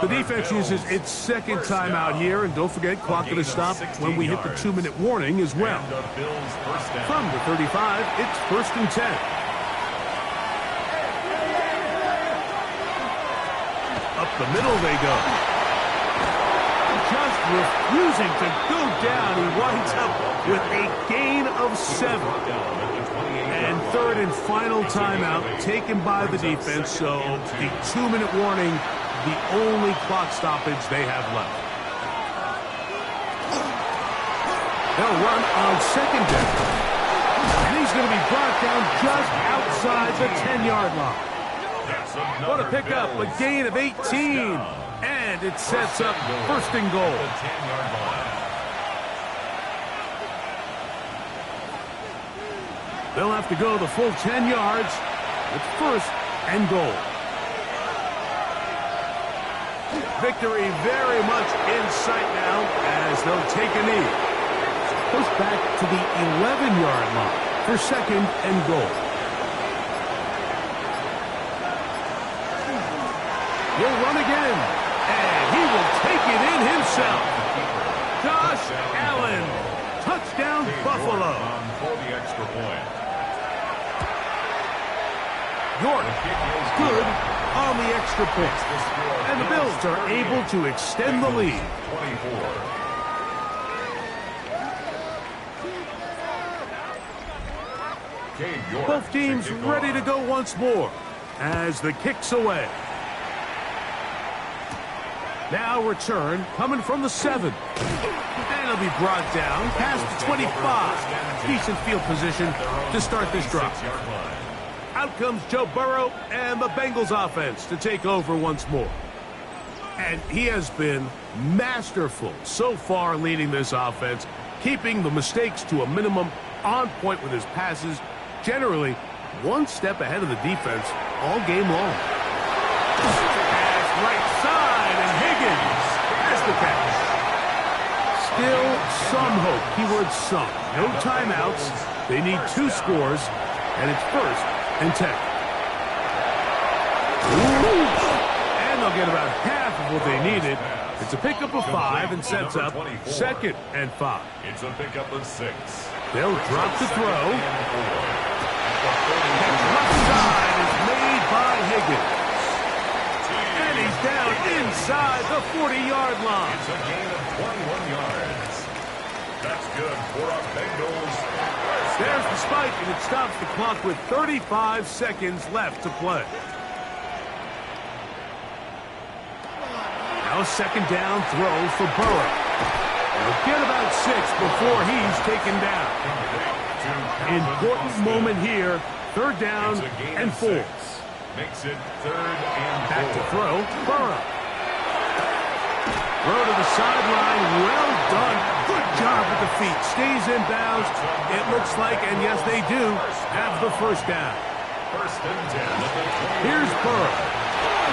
The defense uses its 2nd timeout here, and don't forget, clock going to stop when we hit the 2-minute warning as well. From the 35, it's 1st and 10. Up the middle they go. Just refusing to go down. He winds up with a gain of 7. And 3rd and final timeout taken by the defense. So the 2-minute warning, the only clock stoppage they have left. They'll run on 2nd down. And he's going to be brought down just outside the 10-yard line. What a pickup, a gain of 18. And it sets up 1st and goal. They'll have to go the full 10 yards with 1st and goal. Victory very much in sight now as they'll take a knee. Push back to the 11-yard line for 2nd and goal. He'll run again, and he will take it in himself. Josh Allen, touchdown Buffalo. For the extra point. York, good on the extra point. And the Bills are able to extend the lead. 24. Both teams ready to go once more as the kick's away. Now return coming from the 7. And And he'll be brought down past the 25. Decent field position to start this drive. Out comes Joe Burrow and the Bengals offense to take over once more. And he has been masterful so far leading this offense, keeping the mistakes to a minimum, on point with his passes, generally one step ahead of the defense all game long. Pass right side, and Higgins has the catch. Still some hope. Keyword some. No timeouts. They need 2 scores, and it's 1st and 10. And they'll get about half of what they needed. It's a pickup of 5 and sets up 2nd and 5. It's a pickup of 6. They'll drop the throw. Catch left side is made by Higgins. And he's down inside the 40-yard line. It's a gain of 21 yards. That's good for a Bengals. There's the spike, and it stops the clock with 35 seconds left to play. Now a 2nd down throw for Burrow. He'll get about 6 before he's taken down. Important moment here. 3rd down and 4. Makes it 3rd and 4. Back to throw. Burrow. Throw to the sideline. Well done. Good job with the feet. Stays in bounds. It looks like, and yes, they do, have the 1st down. 1st and 10. Here's Burrow.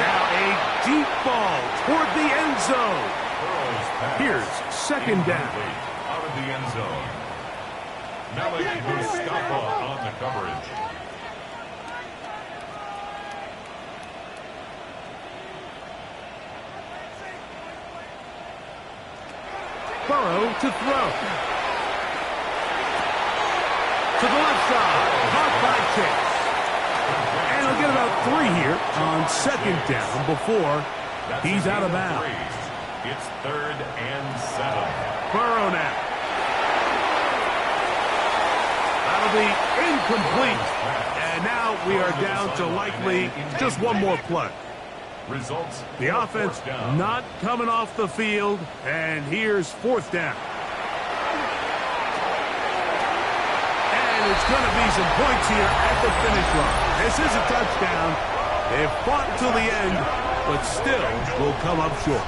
Now a deep ball toward the end zone. Here's 2nd down. Out of the end zone. Malik Mustafa on the coverage. Burrow to throw. To the left side. Caught by Chase. And he'll get about 3 here on 2nd down before he's out of bounds. It's 3rd and 7. Burrow now. That'll be incomplete. And now we are down to likely just one more play. Results. The offense not coming off the field, and here's 4th down. And it's going to be some points here at the finish line. This is a touchdown. They've fought till the end, but still will come up short.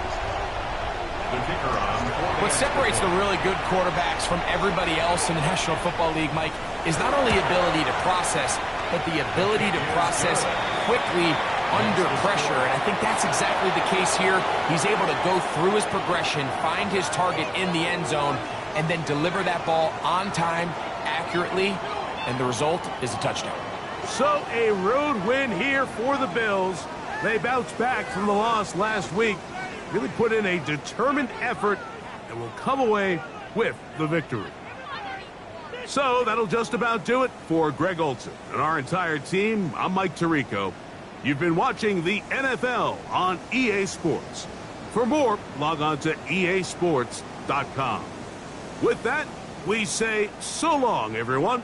What separates the really good quarterbacks from everybody else in the National Football League, Mike, is not only ability to process, but the ability to process quickly under pressure. And I think that's exactly the case here. He's able to go through his progression, find his target in the end zone, and then deliver that ball on time, accurately, and the result is a touchdown. So a road win here for the Bills. They bounced back from the loss last week, really put in a determined effort, and will come away with the victory. So that'll just about do it for Greg Olsen and our entire team. I'm Mike Tirico. You've been watching the NFL on EA Sports. For more, log on to easports.com. With that, we say so long, everyone.